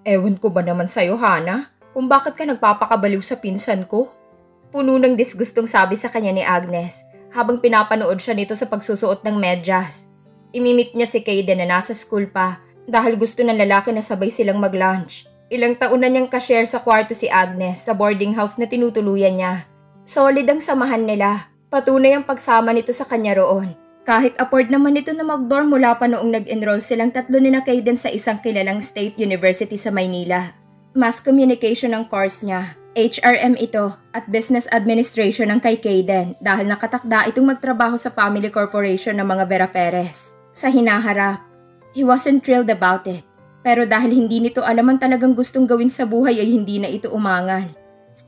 Ewan ko ba naman sa'yo, Hana, kung bakit ka nagpapakabaliw sa pinsan ko? Puno ng disgustong sabi sa kanya ni Agnes habang pinapanood siya nito sa pagsusuot ng medyas. Imimit niya si Kaden na nasa school pa dahil gusto ng lalaki na sabay silang mag-lunch. Ilang taon na niyang ka-share sa kwarto si Agnes sa boarding house na tinutuluyan niya. Solid ang samahan nila. Patunay ang pagsama nito sa kanya roon. Kahit afford naman nito na mag-dorm mula pa noong nag-enroll silang tatlo ni na Kaden sa isang kilalang state university sa Maynila. Mass communication ang course niya. HRM ito at business administration ang kay Kaden dahil nakatakda itong magtrabaho sa family corporation ng mga Vera Perez. Sa hinaharap, he wasn't thrilled about it. Pero dahil hindi nito alam ang talagang gustong gawin sa buhay ay hindi na ito umangal.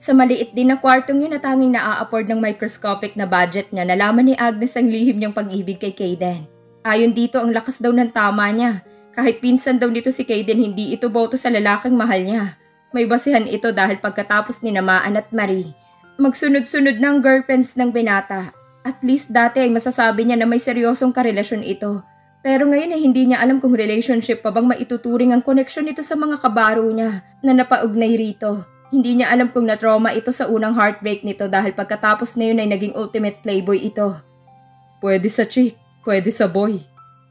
Sa maliit din na kwartong yun na tanging naa-afford ng microscopic na budget niya, nalaman ni Agnes ang lihim niyang pag-ibig kay Kaden. Ayon dito, ang lakas daw ng tama niya. Kahit pinsan daw nito si Kaden, hindi ito boto sa lalaking mahal niya. May basihan ito dahil pagkatapos ni Namaan at Marie, magsunod-sunod ng girlfriends ng binata. At least dati ay masasabi niya na may seryosong karelasyon ito. Pero ngayon ay hindi niya alam kung relationship pa bang maituturing ang koneksyon nito sa mga kabaro niya na napaugnay rito. Hindi niya alam kung na-trauma ito sa unang heartbreak nito dahil pagkatapos na yun ay naging ultimate playboy ito. Pwede sa chick, pwede sa boy.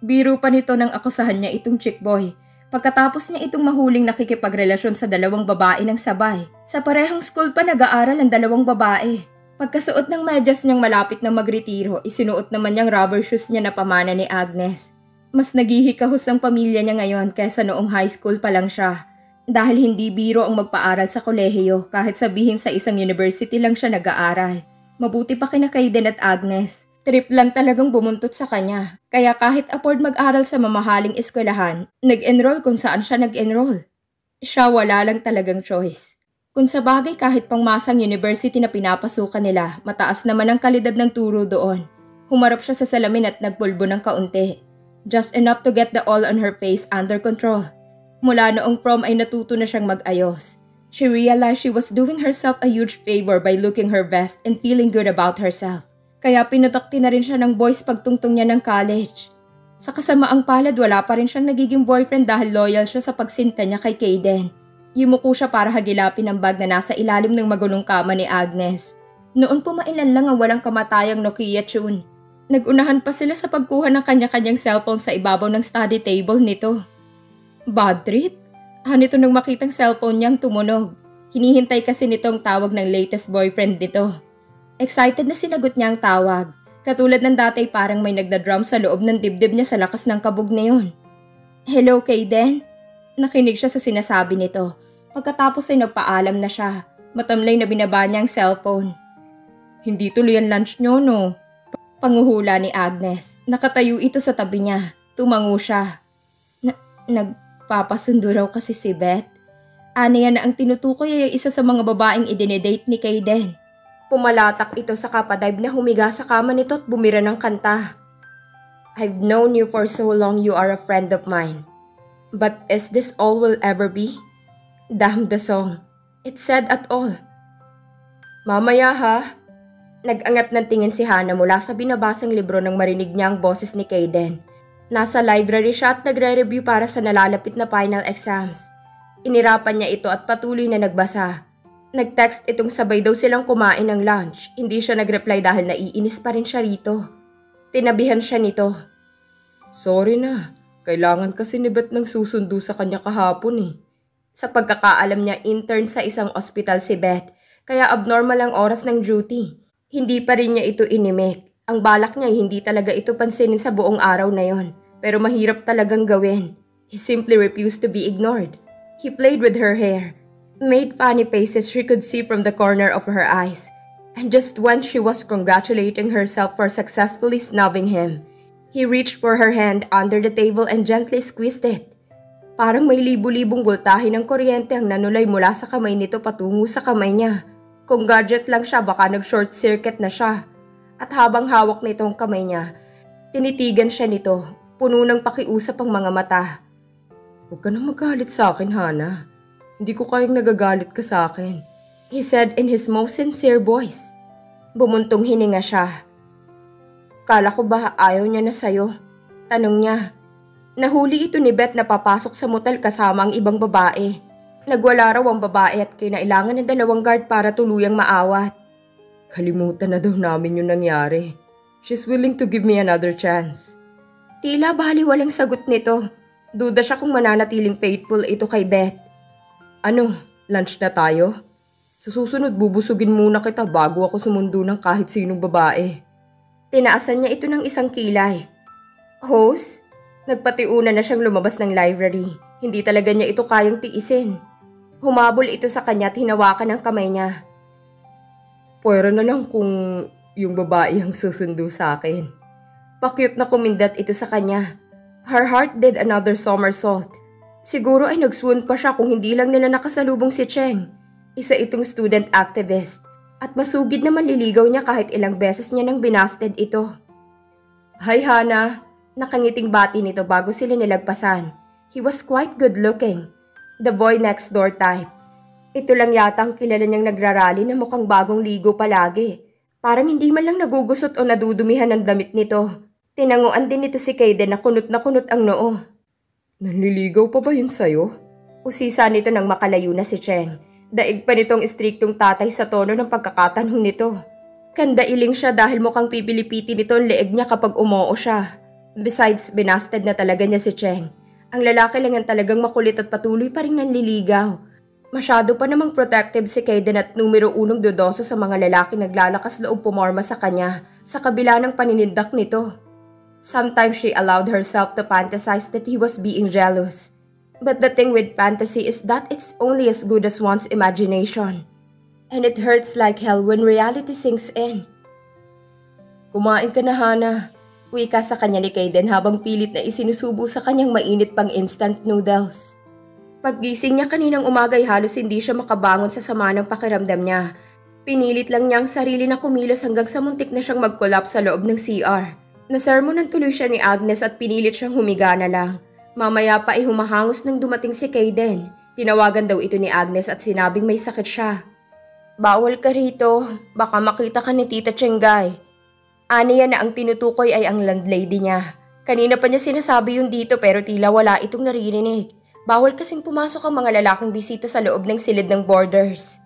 Biro pa nito nang akusahan niya itong chick boy. Pagkatapos niya itong mahuling nakikipagrelasyon sa dalawang babae ng sabay. Sa parehong school pa nag-aaral ang dalawang babae. Pagkasuot ng medyas niyang malapit na magretiro, isinuot naman niyang rubber shoes niya na pamana ni Agnes. Mas naghihikahos ang pamilya niya ngayon kaysa noong high school pa lang siya. Dahil hindi biro ang magpaaral sa kolehiyo kahit sabihin sa isang university lang siya nag-aaral. Mabuti pa kina Kaden at Agnes. Trip lang talagang bumuntot sa kanya. Kaya kahit afford mag-aral sa mamahaling eskwelahan, nag-enroll kung saan siya nag-enroll. Siya wala lang talagang choice. Kung sa bagay kahit pangmasang university na pinapasukan nila, mataas naman ang kalidad ng turo doon. Humarap siya sa salamin at nagpulbo ng kaunti. Just enough to get the all on her face under control. Mula noong prom ay natuto na siyang mag-ayos. She realized she was doing herself a huge favor by looking her best and feeling good about herself. Kaya pinutakti na rin siya ng boys pagtungtong niya ng college. Sa kasamaang palad, wala pa rin siyang nagiging boyfriend dahil loyal siya sa pagsinta niya kay Kaden. Yumuko siya para hagilapin ang bag na nasa ilalim ng magulong kama ni Agnes. Noon pumailan lang ang walang kamatayang Nokia tune. Nagunahan pa sila sa pagkuha ng kanya-kanyang cellphone sa ibabaw ng study table nito. Bad trip? Nito nang makitang cellphone niyang tumunog. Hinihintay kasi nitong tawag ng latest boyfriend nito. Excited na sinagot niya ang tawag. Katulad ng dati parang may nagda-drum sa loob ng dibdib niya sa lakas ng kabog na yun. Hello, Kaden? Nakinig siya sa sinasabi nito. Pagkatapos ay nagpaalam na siya. Matamlay na binaba niya ang cellphone. Hindi tuloy ang lunch niyo, no? Panguhula ni Agnes. Nakatayo ito sa tabi niya. Tumango siya. Nagpapasundo raw kasi si Beth. Aniya na ang tinutukoy ay isa sa mga babaeng idinedate ni Kaden. Pumalatak ito sa kapadive na humiga sa kama nito at bumira ng kanta. I've known you for so long, you are a friend of mine. But is this all will ever be? Damn the song. It said at all. Mamaya ha. Nag-angat ng tingin si Hana mula sa binabasang libro nang marinig niya ang boses ni Kaden. Nasa library siya at nagre-review para sa nalalapit na final exams. Inirapan niya ito at patuloy na nagbasa. Nag-text itong sabay daw silang kumain ng lunch. Hindi siya nag-reply dahil naiinis pa rin siya rito. Tinabihan siya nito. Sorry na, kailangan kasi ni Beth ng susundo sa kanya kahapon eh. Sa pagkakaalam niya, intern sa isang ospital si Beth, kaya abnormal ang oras ng duty. Hindi pa rin niya ito inimik. Ang balak niya ay hindi talaga ito pansinin sa buong araw na yon, pero mahirap talagang gawin. He simply refused to be ignored. He played with her hair, made funny faces she could see from the corner of her eyes, and just when she was congratulating herself for successfully snubbing him, he reached for her hand under the table and gently squeezed it. Parang may libu-libong voltahe ng kuryente ang nanulay mula sa kamay nito patungo sa kamay niya. Kung gadget lang siya, baka nag-short circuit na siya. At habang hawak nito ang kamay niya, tinitigan siya nito, puno ng pakiusap ang mga mata. Huwag ka nang magalit sa akin, Hana. Hindi ko kayang nagagalit ka sa akin, he said in his most sincere voice. Bumuntong hininga siya. Kala ko ba ayaw niya na sa'yo? Tanong niya. Nahuli ito ni Beth na papasok sa motel kasama ang ibang babae. Nagwala raw ang babae at kinailangan ng 2 guard para tuluyang maawat. Kalimutan na daw namin yung nangyari. She's willing to give me another chance. Tila baliwalang sagot nito. Duda siya kung mananatiling faithful ito kay Beth. Ano, lunch na tayo? Sa susunod bubusugin muna kita bago ako sumundo ng kahit sinong babae. Tinaasan niya ito ng isang kilay. Host? Nagpatiuna na siyang lumabas ng library. Hindi talaga niya ito kayang tiisin. Humabol ito sa kanya at hinawakan ang kamay niya. Pwera na lang kung yung babae ang susundo sa akin. Pakyut na kumindat ito sa kanya. Her heart did another somersault. Siguro ay nag-swoon pa siya kung hindi lang nila nakasalubong si Cheng. Isa itong student activist. At masugid na manliligaw niya kahit ilang beses niya nang binasted ito. Hi Hana, nakangiting bati nito bago sila nilagpasan. He was quite good looking. The boy next door type. Ito lang yata ang kilala niyang nagrarally na mukhang bagong ligo palagi. Parang hindi man lang nagugusot o nadudumihan ng damit nito. Tinanguan din nito si Kaden na kunot ang noo. Nanliligaw pa ba yun sa'yo? Usisa nito nang makalayo na si Cheng. Daig pa nitong istriktong tatay sa tono ng pagkakatanong nito. Kandailing siya dahil mukhang pipilipiti nito ang leeg niya kapag umoo siya. Besides, binasted na talaga niya si Cheng. Ang lalaki lang ang talagang makulit at patuloy pa rin nanliligaw. Masyado pa namang protective si Kaden at numero 1 dudoso sa mga lalaki naglalakas loob pumorma sa kanya sa kabila ng paninindak nito. Sometimes she allowed herself to fantasize that he was being jealous. But the thing with fantasy is that it's only as good as one's imagination. And it hurts like hell when reality sinks in. Kumain ka na, Hana. Wika sa kanya ni Kaden habang pilit na isinusubo sa kanyang mainit pang instant noodles. Paggising niya kaninang umagay halos hindi siya makabangon sa sama ng pakiramdam niya. Pinilit lang niya ang sarili na kumilos hanggang sa muntik na siyang mag-collapse sa loob ng CR. Nasermonan tuloy siya ni Agnes at pinilit siyang humiga na lang. Mamaya pa ay humahangos nang dumating si Kaden. Tinawagan daw ito ni Agnes at sinabing may sakit siya. Bawal ka rito, baka makita ka ni Tita Chenggay. Aniya na ang tinutukoy ay ang landlady niya. Kanina pa niya sinasabi yun dito pero tila wala itong naririnig. Bawal kasing pumasok ang mga lalaking bisita sa loob ng silid ng borders.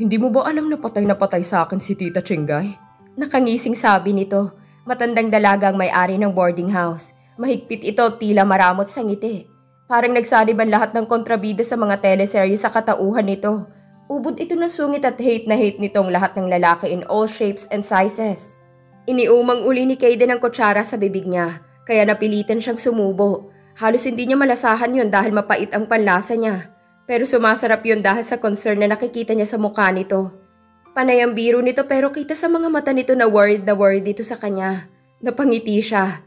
Hindi mo ba alam na patay sa akin si Tita Chenggay? Nakangising sabi nito. Matandang dalaga ang may-ari ng boarding house. Mahigpit ito tila maramot sa ngiti. Parang nagsaliban lahat ng kontrabida sa mga teleserye sa katauhan nito. Ubod ito ng sungit at hate na hate nitong lahat ng lalaki in all shapes and sizes. Iniumang uli ni Kaden ang kutsara sa bibig niya, kaya napilitan siyang sumubo. Halos hindi niya malasahan yon dahil mapait ang panlasa niya. Pero sumasarap yon dahil sa concern na nakikita niya sa mukha nito. Panay ang biro nito pero kita sa mga mata nito na worried dito sa kanya. Napangiti siya.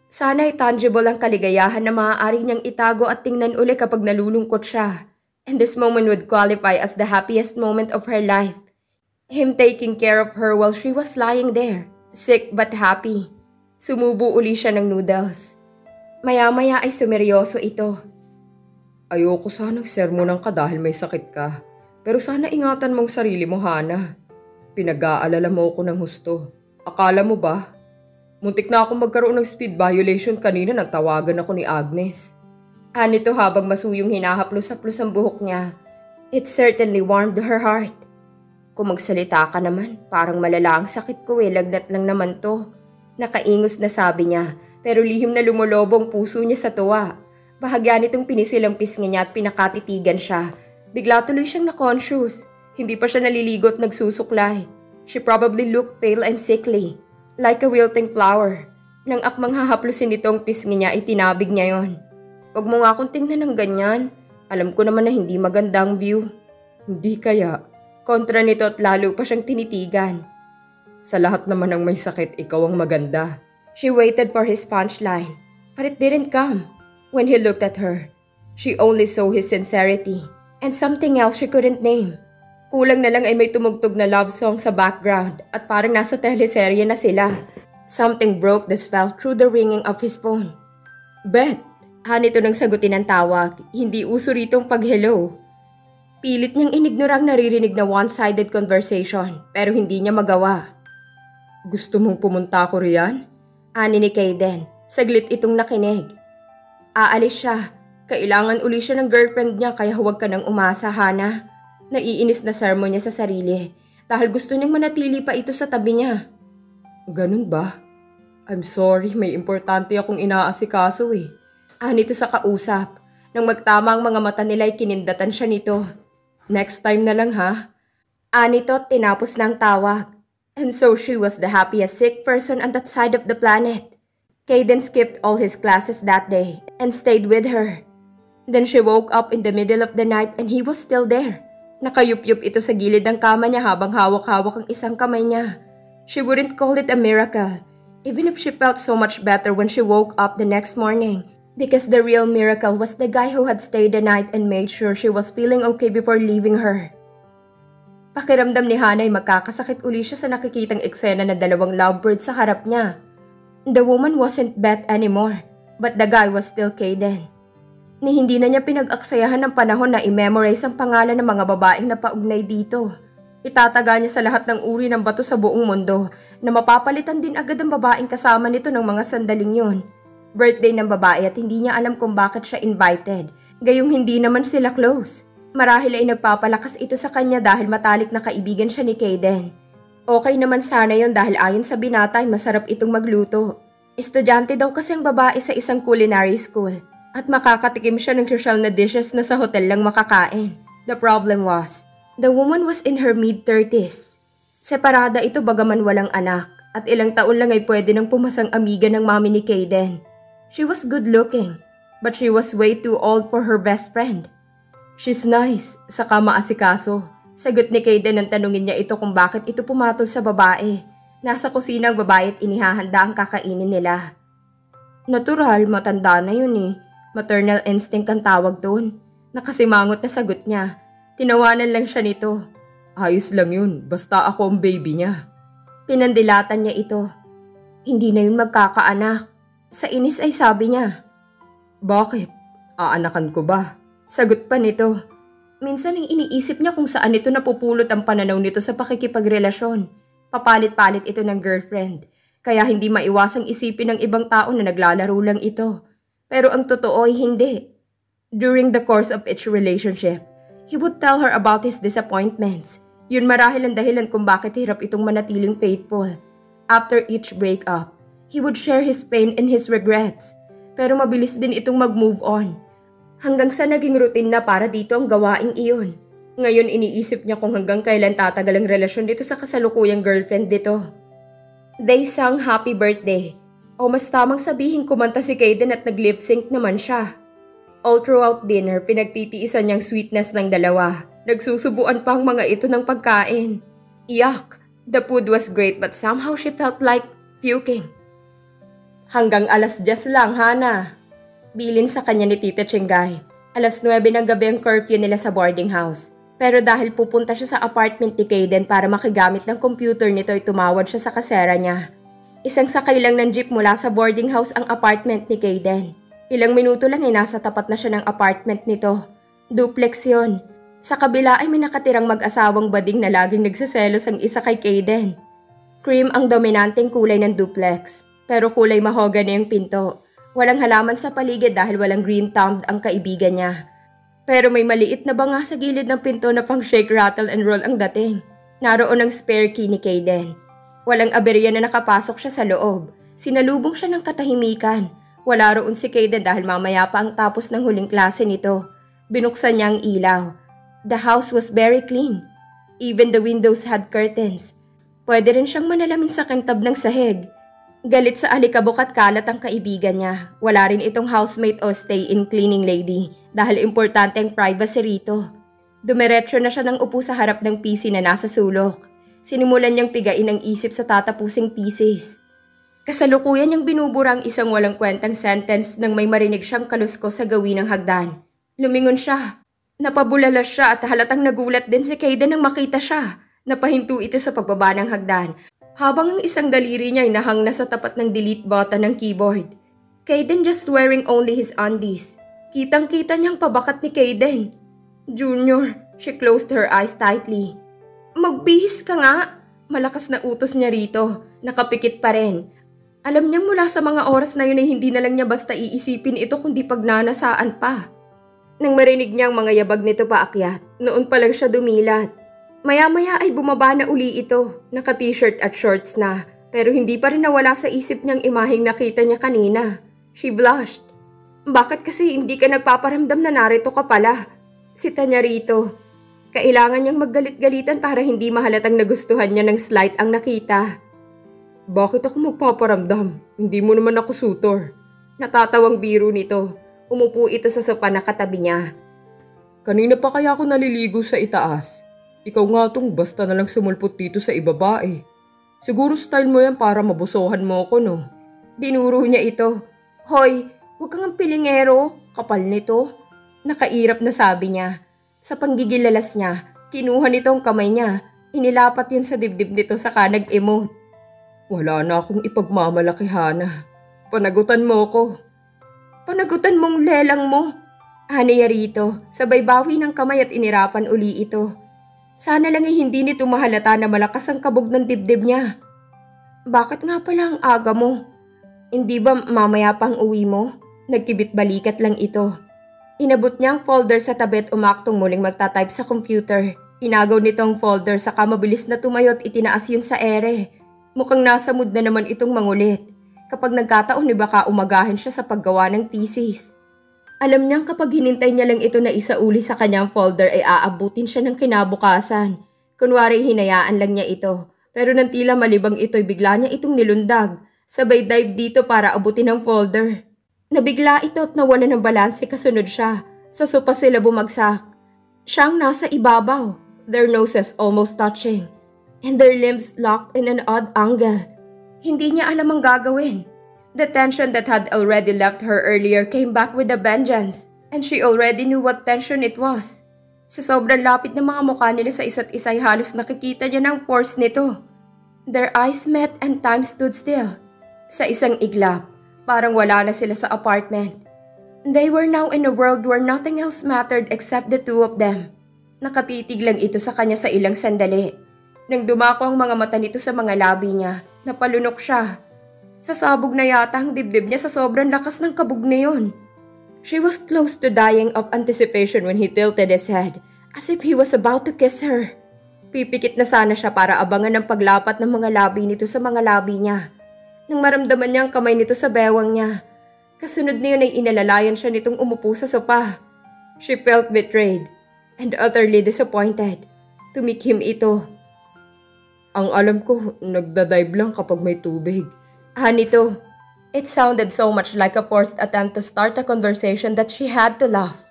Sana ay tangible ang kaligayahan na maaari niyang itago at tingnan uli kapag nalulungkot siya. And this moment would qualify as the happiest moment of her life. Him taking care of her while she was lying there, sick but happy. Sumubo uli siya ng noodles. Maya-maya ay sumeryoso ito. Ayoko sanang sermonan ka dahil may sakit ka. Pero sana ingatan mong sarili mo, Hana. Pinag-aalala mo ako ng husto. Akala mo ba? Muntik na akong magkaroon ng speed violation kanina nang tawagan ako ni Agnes. Anito habang masuyong hinahaplos-haplos ang buhok niya. It certainly warmed her heart. Kung magsalita ka naman, parang malala ang sakit ko lagnat lang naman to. Nakaingos na sabi niya, pero lihim na lumulobong puso niya sa tuwa. Bahagya nitong pinisil ang pisngi niya at pinakatitigan siya. Bigla tuloy siyang na-conscious. Hindi pa siya naliligo at nagsusuklay. She probably looked pale and sickly, like a wilting flower. Nang akmang hahaplusin nitong pisngi niya, itinabig niya yon. Huwag mo nga akong tingnan ng ganyan. Alam ko naman na hindi maganda ang view. Hindi kaya. Kontra nito at lalo pa siyang tinitigan. Sa lahat naman ng may sakit, ikaw ang maganda. She waited for his punchline, but it didn't come. When he looked at her, she only saw his sincerity and something else she couldn't name. Kulang na lang ay may tumugtog na love song sa background at parang nasa teleserye na sila. Something broke the spell through the ringing of his phone. Beth! Hanito nang sagutin ang tawag, hindi uso ritong pag-hello. Pilit niyang inignore ang naririnig na one-sided conversation pero hindi niya magawa. Gusto mong pumunta ako riyan? Ani ni Kaden, saglit itong nakinig. Aalis siya. Kailangan uli siya ng girlfriend niya kaya huwag ka nang umasa, Hana. Naiinis na sermon niya sa sarili dahil gusto niyang manatili pa ito sa tabi niya. Ganun ba? I'm sorry, may importante akong inaasikaso eh. Nito sa kausap. Nang magtama ang mga mata nila ay kinindatan siya nito. Next time na lang ha. Nito tinapos na ang tawag. And so she was the happiest sick person on that side of the planet. Caden skipped all his classes that day and stayed with her. Then she woke up in the middle of the night and he was still there. Nakayup-yup ito sa gilid ng kama niya habang hawak-hawak ang isang kamay niya. She wouldn't call it a miracle, even if she felt so much better when she woke up the next morning. Because the real miracle was the guy who had stayed the night and made sure she was feeling okay before leaving her. Pakiramdam ni Hana ay magkakasakit uli siya sa nakikitang eksena na dalawang lovebirds sa harap niya. The woman wasn't Beth anymore, but the guy was still Caden. Ni hindi na niya pinag-aksayahan ng panahon na i-memorize ang pangalan ng mga babaeng napaugnay dito. Itataga niya sa lahat ng uri ng bato sa buong mundo na mapapalitan din agad ang babaeng kasama nito ng mga sandaling yun. Birthday ng babae at hindi niya alam kung bakit siya invited. Gayong hindi naman sila close. Marahil ay nagpapalakas ito sa kanya dahil matalik na kaibigan siya ni Caden. Okay naman sana yon dahil ayon sa binata ay masarap itong magluto. Estudyante daw kasi ang babae sa isang culinary school at makakatikim siya ng social na dishes na sa hotel lang makakain. The problem was, the woman was in her mid-30s. Separada ito bagaman walang anak at ilang taon lang ay pwede nang pumasang amiga ng mami ni Caden. She was good-looking, but she was way too old for her best friend. She's nice, saka maasikaso. Sagot ni Caden nang tanungin niya ito kung bakit ito pumatol sa babae. Nasa kusina ang babae at inihahanda ang kakainin nila. Natural, matanda na yun eh. Maternal instinct ang tawag doon. Nakasimangot na sagot niya. Tinawanan lang siya nito. Ayos lang yun, basta ako ang baby niya. Pinandilatan niya ito. Hindi na yun magkakaanak. Sa inis ay sabi niya. Bakit? Aanakan ko ba? Sagot pa nito. Minsan ang iniisip niya kung saan ito napupulot ang pananaw nito sa pakikipagrelasyon. Papalit-palit ito ng girlfriend. Kaya hindi maiwasang isipin ng ibang tao na naglalaro lang ito. Pero ang totoo ay hindi. During the course of each relationship, he would tell her about his disappointments. Yun marahil ang dahilan kung bakit hirap itong manatiling faithful. After each breakup, he would share his pain and his regrets. Pero mabilis din itong mag-move on. Hanggang sa naging routine na para dito ang gawaing iyon. Ngayon iniisip niya kung hanggang kailan tatagal ang relasyon dito sa kasalukuyang girlfriend dito. They sang happy birthday. O mas tamang sabihin kumanta si Caden at nag-lip sync naman siya. All throughout dinner, pinagtitiisan niyang sweetness ng dalawa. Nagsusubuan pa ang mga ito ng pagkain. Yuck! The food was great but somehow she felt like puking. Hanggang 10:00 lang, Hana. Bilin sa kanya ni Tita Chingay. 9:00 ng gabi ang curfew nila sa boarding house. Pero dahil pupunta siya sa apartment ni Caden para makigamit ng computer nito ay tumawad siya sa kasera niya. Isang sakay lang ng jeep mula sa boarding house ang apartment ni Caden. Ilang minuto lang ay nasa tapat na siya ng apartment nito. Duplex yun. Sa kabila ay may nakatirang mag-asawang bading na laging nagsiselos ang isa kay Caden. Cream ang dominanteng kulay ng duplex, pero kulay mahogany ang pinto. Walang halaman sa paligid dahil walang green thumb ang kaibigan niya. Pero may maliit na banga sa gilid ng pinto na pang shake, rattle and roll ang dating. Naroon ang spare key ni Caden. Walang aberya na nakapasok siya sa loob. Sinalubong siya ng katahimikan. Wala roon si Caden dahil mamaya pa ang tapos ng huling klase nito. Binuksan niya ang ilaw. The house was very clean. Even the windows had curtains. Pwede rin siyang manalamin sa kintab ng sahig. Galit sa alikabok at kalat ang kaibigan niya. Wala rin itong housemate o stay-in cleaning lady dahil importante ang privacy rito. Dumiretso na siya ng upo sa harap ng PC na nasa sulok. Sinimulan niyang pigain ang isip sa tatapusing thesis. Kasalukuyan niyang binubura ang isang walang kwentang sentence nang may marinig siyang kalusko sa gawin ng hagdan. Lumingon siya. Napabulala siya at halatang nagulat din si Caden nang makita siya. Napahinto ito sa pagbaba ng hagdan. Habang ang isang daliri niya ay nahang nasa tapat ng delete button ng keyboard. Caden just wearing only his undies. Kitang-kita niyang pabakat ni Caden. Junior, she closed her eyes tightly. Magbihis ka nga. Malakas na utos niya rito. Nakapikit pa rin. Alam niyang mula sa mga oras na yun ay hindi na lang niya basta iisipin ito kundi pagnanasaan pa. Nang marinig niya ang mga yabag nito paakyat, noon pa lang siya dumilat. Maya-maya ay bumaba na uli ito, naka-t-shirt at shorts na, pero hindi pa rin nawala sa isip niyang imaheng nakita niya kanina. She blushed. Bakit kasi hindi ka nagpaparamdam na narito ka pala? Sita niya rito. Kailangan niyang maggalit-galitan para hindi mahalatang nagustuhan niya ng slight ang nakita. Bakit ako magpaparamdam? Hindi mo naman ako sutor. Natatawang biro nito. Umupo ito sa sopa na katabi niya. Kanina pa kaya ako naliligo sa itaas. Ikaw nga tong basta na lang sumulpot dito sa ibaba eh. Siguro style mo yan para mabusohan mo ako no? Dinuro niya ito. Hoy, huwag kang pilingero. Kapal nito. Nakairap na sabi niya. Sa panggigilalas niya, kinuha nito ang kamay niya. Inilapat yun sa dibdib nito saka nag-emote. Wala na akong ipagmamalaki, Hana. Panagutan mo ko. Panagutan mong lelang mo. Haniya rito, sabay bawi ng kamay at inirapan uli ito. Sana lang ay hindi nito mahalata na malakas ang kabog ng dibdib niya. Bakit nga pala ang aga mo? Hindi ba mamaya pang uwi mo? Nagkibit balikat lang ito. Inabot niya ang folder sa tabi at umaktong muling magtatype sa computer. Inagaw nito ang folder saka mabilis na tumayo at itinaas yun sa ere. Mukhang nasa mood na naman itong mangulit. Kapag nagkataon ni baka umagahan siya sa paggawa ng thesis. Alam niyang kapag hinintay niya lang ito na isauli sa kanyang folder ay aabutin siya ng kinabukasan. Kunwari hinayaan lang niya ito. Pero nang tila malibang ito'y bigla niya itong nilundag. Sabay dive dito para abutin ang folder. Nabigla ito at nawala ng balanse kasunod siya. Sa sopa sila bumagsak. Siyang nasa ibabaw. Their noses almost touching. And their limbs locked in an odd angle. Hindi niya alam ang gagawin. The tension that had already left her earlier came back with a vengeance, and she already knew what tension it was. Sa sobrang lapit ng mga mukha nila sa isa't isa ay halos nakikita niya ng force nito. Their eyes met and time stood still. Sa isang iglap, parang wala na sila sa apartment. They were now in a world where nothing else mattered except the two of them. Nakatitig lang ito sa kanya sa ilang sandali. Nang dumako ang mga mata nito sa mga labi niya, napalunok siya. Sasabog na yata ang dibdib niya sa sobrang lakas ng kabog na yun. She was close to dying of anticipation when he tilted his head, as if he was about to kiss her. Pipikit na sana siya para abangan ang paglapat ng mga labi nito sa mga labi niya. Nang maramdaman niya ang kamay nito sa bewang niya, kasunod na yun ay inalalayan siya nitong umupo sa sopa. She felt betrayed and utterly disappointed. Tumikim ito. Ang alam ko, nagdadive lang kapag may tubig. Nito. It sounded so much like a forced attempt to start a conversation that she had to laugh.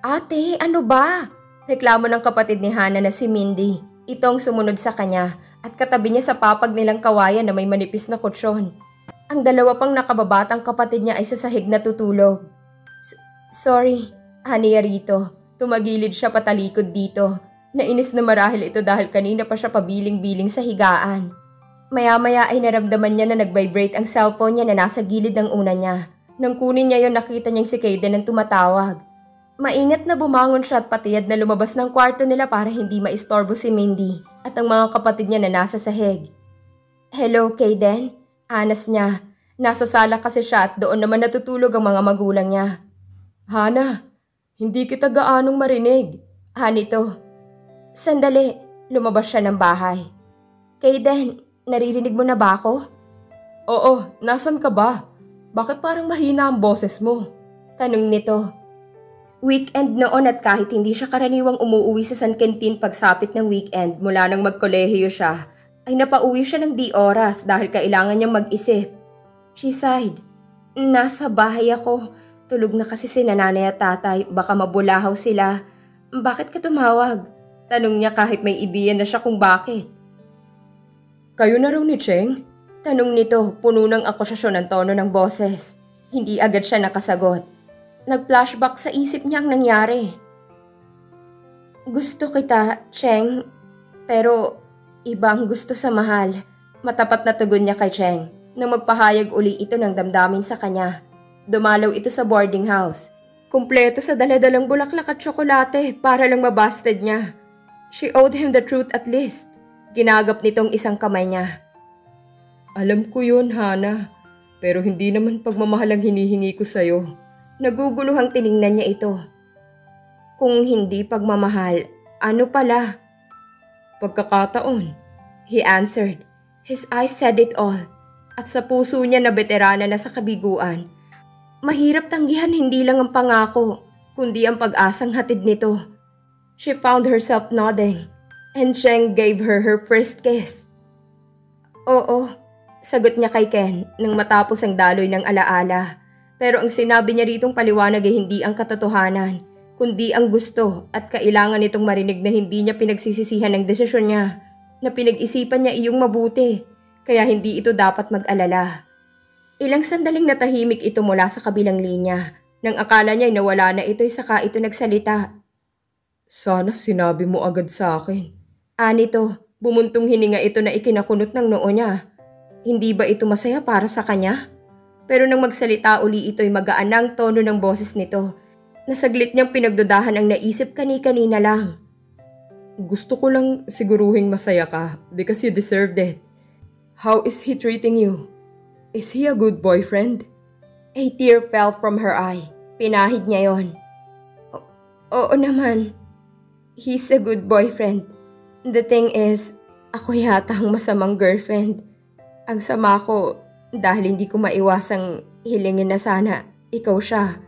Ate, ano ba? Reklamo ng kapatid ni Hana na si Mindy. Ito ang sumunod sa kanya at katabi niya sa papag nilang kawayan na may manipis na kutsyon. Ang dalawa pang nakababatang kapatid niya ay sa sahig na tutulog. Sorry, Haniya rito. Tumagilid siya patalikod dito. Nainis na marahil ito dahil kanina pa siya pabiling-biling sa higaan. Maya-maya ay naramdaman niya na nag-vibrate ang cellphone niya na nasa gilid ng una niya. Nang kunin niya yon, nakita niyang si Kaden ang tumatawag. Maingat na bumangon siya at patiyad na lumabas ng kwarto nila para hindi maistorbo si Mindy at ang mga kapatid niya na nasa sahig. Hello, Kaden? Anas niya. Nasa sala kasi siya at doon naman natutulog ang mga magulang niya. Hana, hindi kita gaanong marinig. Nito. Sandali, lumabas siya ng bahay. Kaden, naririnig mo na ba ako? Oo, nasan ka ba? Bakit parang mahina ang boses mo? Tanong nito. Weekend noon at kahit hindi siya karaniwang umuuwi sa San Quintin pagsapit ng weekend mula nang magkolehiyo siya, ay napauwi siya ng di oras dahil kailangan niyang mag-isip. She sighed. Nasa bahay ako. Tulog na kasi si nanay at tatay. Baka mabulahaw sila. Bakit ka tumawag? Tanong niya kahit may ideya na siya kung bakit. Kayo na raw ni Cheng? Tanong nito, puno ng akusasyon ang tono ng boses. Hindi agad siya nakasagot. Nag-flashback sa isip niya ang nangyari. Gusto kita, Cheng, pero iba ang gusto sa mahal. Matapat na tugon niya kay Cheng nang magpahayag uli ito ng damdamin sa kanya. Dumalaw ito sa boarding house. Kumpleto sa daladalang bulaklak at tsokolate para lang mabasted niya. She owed him the truth at least. Ginagap nitong isang kamay niya. Alam ko yun, Hana. Pero hindi naman pagmamahal ang hinihingi ko sa'yo. Naguguluhang tiningnan niya ito. Kung hindi pagmamahal, ano pala? Pagkakataon. He answered. His eyes said it all. At sa puso niya na veterana na sa kabiguan, mahirap tanggihan hindi lang ang pangako, kundi ang pag-asang hatid nito. She found herself nodding, and Cheng gave her first kiss. Oo, sagot niya kay Ken nang matapos ang daloy ng alaala. Pero ang sinabi niya ritong paliwanag ay hindi ang katotohanan, kundi ang gusto at kailangan nitong marinig na hindi niya pinagsisisihan ang desisyon niya, na pinag-isipan niya iyong mabuti, kaya hindi ito dapat mag-alala. Ilang sandaling natahimik ito mula sa kabilang linya, nang akala niya ay nawala na ito'y saka ito nagsalita. Sana sinabi mo agad sa akin. Anito, bumuntong hininga ito na ikinakunot ng noo niya. Hindi ba ito masaya para sa kanya? Pero nang magsalita uli ito'y magaan na ang tono ng boses nito, na saglit niyang pinagdudahan ang naisip kani-kanina lang. Gusto ko lang siguruhing masaya ka because you deserved it. How is he treating you? Is he a good boyfriend? A tear fell from her eye. Pinahid niya yon. Oo naman. He's a good boyfriend. The thing is, ako yata ang masamang girlfriend. Ang sama ko dahil hindi ko maiwasang hilingin na sana ikaw siya.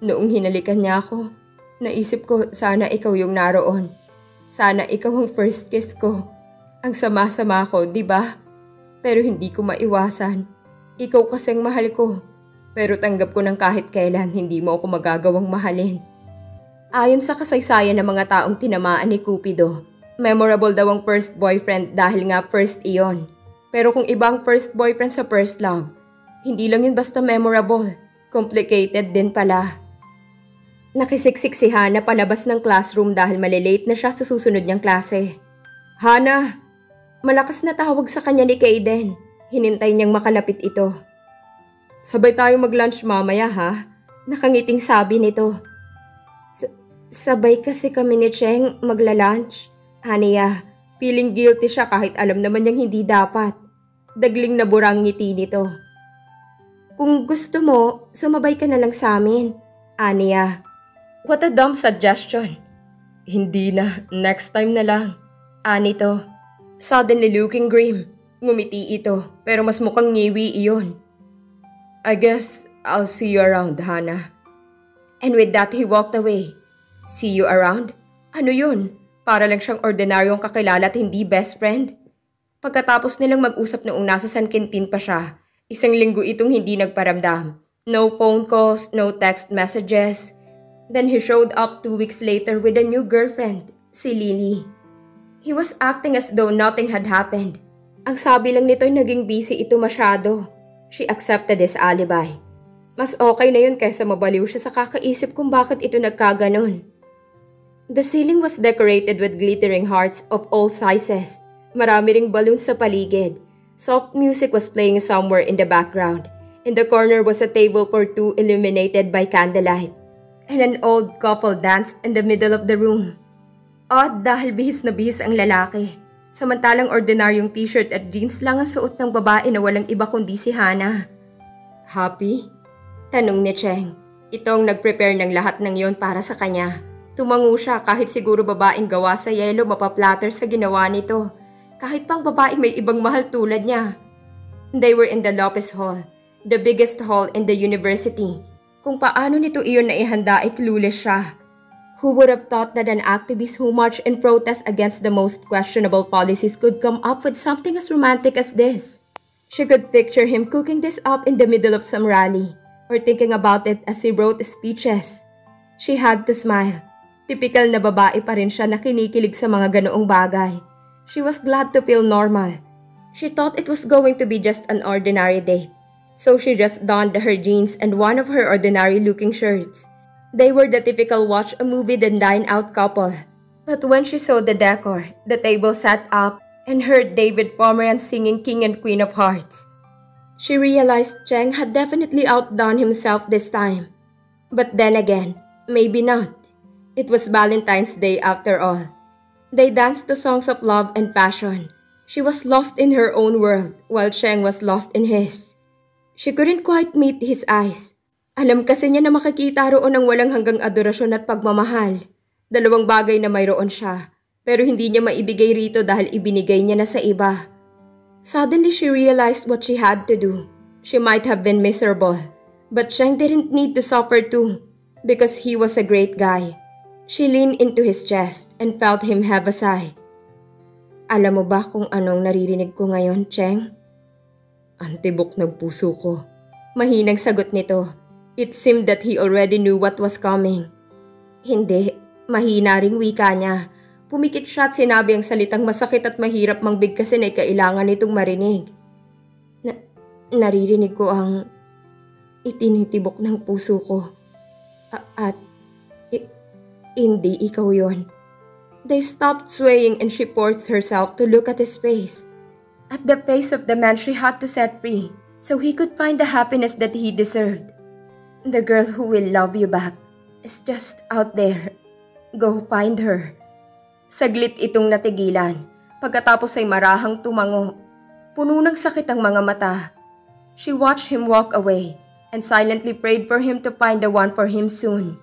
Noong hinalikan niya ako, naisip ko sana ikaw yung naroon. Sana ikaw ang first kiss ko. Ang sama-sama ko, di ba? Pero hindi ko maiwasan. Ikaw kasing mahal ko. Pero tanggap ko ng kahit kailan hindi mo ako magagawang mahalin. Ayon sa kasaysayan ng mga taong tinamaan ni Cupido, memorable daw ang first boyfriend dahil nga first iyon. Pero kung ibang first boyfriend sa first love, hindi lang yun basta memorable, complicated din pala. Nakisiksik si Hana palabas ng classroom dahil malilate na siya sa susunod niyang klase. Hana! Malakas na tawag sa kanya ni Kaden. Hinintay niyang makalapit ito. Sabay tayo mag-lunch mamaya ha? Nakangiting sabi nito. Sabay kasi kami ni Cheng magla-lunch. Haniya, feeling guilty siya kahit alam naman niyang hindi dapat. Dagling na burang ngiti nito. Kung gusto mo, sumabay ka na lang sa amin. Aniya. What a dumb suggestion. Hindi na, next time na lang. Anito. Suddenly looking grim. Ngumiti ito, pero mas mukhang ngiwi iyon. I guess I'll see you around, Hana. And with that, he walked away. See you around? Ano yun? Para lang siyang ordinaryong kakilala at hindi best friend? Pagkatapos nilang mag-usap noong nasa San Quintin pa siya, isang linggo itong hindi nagparamdam. No phone calls, no text messages. Then he showed up 2 weeks later with a new girlfriend, si Lily. He was acting as though nothing had happened. Ang sabi lang nito'y naging busy ito masyado. She accepted his alibi. Mas okay na yun kaysa mabaliw siya sa kakaisip kung bakit ito nagkaganon. The ceiling was decorated with glittering hearts of all sizes. Marami ring balloons sa paligid. Soft music was playing somewhere in the background. In the corner was a table for two illuminated by candlelight. And an old couple danced in the middle of the room. Odd dahil bihis na bihis ang lalaki. Samantalang ordinaryong t-shirt at jeans lang ang suot ng babae na walang iba kundi si Hana. Happy? Tanong ni Cheng. Ito ang nag-prepare ng lahat ng yon para sa kanya. Tumango siya kahit siguro babaeng gawa sa yelo mapaplatter sa ginawa nito. Kahit pang babaeng may ibang mahal tulad niya. They were in the Lopez Hall, the biggest hall in the university. Kung paano nito iyon na ihanda ay clueless siya. Who would have thought that an activist who marched in protest against the most questionable policies could come up with something as romantic as this? She could picture him cooking this up in the middle of some rally, or thinking about it as he wrote speeches. She had to smile. Typical na babae pa rin siya na kinikilig sa mga ganoong bagay. She was glad to feel normal. She thought it was going to be just an ordinary date. So she just donned her jeans and one of her ordinary-looking shirts. They were the typical watch a movie then dine out couple. But when she saw the decor, the table sat up, and heard David Pomeranz singing King and Queen of Hearts, she realized Cheng had definitely outdone himself this time. But then again, maybe not. It was Valentine's Day after all. They danced to songs of love and passion. She was lost in her own world, while Cheng was lost in his. She couldn't quite meet his eyes. Alam kasi niya na makikita roon ang walang hanggang adorasyon at pagmamahal. Dalawang bagay na mayroon siya, pero hindi niya maibigay rito dahil ibinigay niya na sa iba. Suddenly she realized what she had to do. She might have been miserable, but Cheng didn't need to suffer too, because he was a great guy. She leaned into his chest and felt him have a sigh. Alam mo ba kung anong naririnig ko ngayon, Cheng? Ang tibok ng puso ko. Mahinang sagot nito. It seemed that he already knew what was coming. Hindi, mahina ring wika niya. Pumikit siya at sinabi ang salitang masakit at mahirap mangbigkasin ay kailangan nitong marinig. Naririnig ko ang itinitibok ng puso ko. At hindi ikaw yon. They stopped swaying and she forced herself to look at his face. At the face of the man she had to set free so he could find the happiness that he deserved. The girl who will love you back is just out there. Go find her. Saglit itong natigilan. Pagkatapos ay marahang tumango. Puno ng sakit ang mga mata. She watched him walk away and silently prayed for him to find the one for him soon.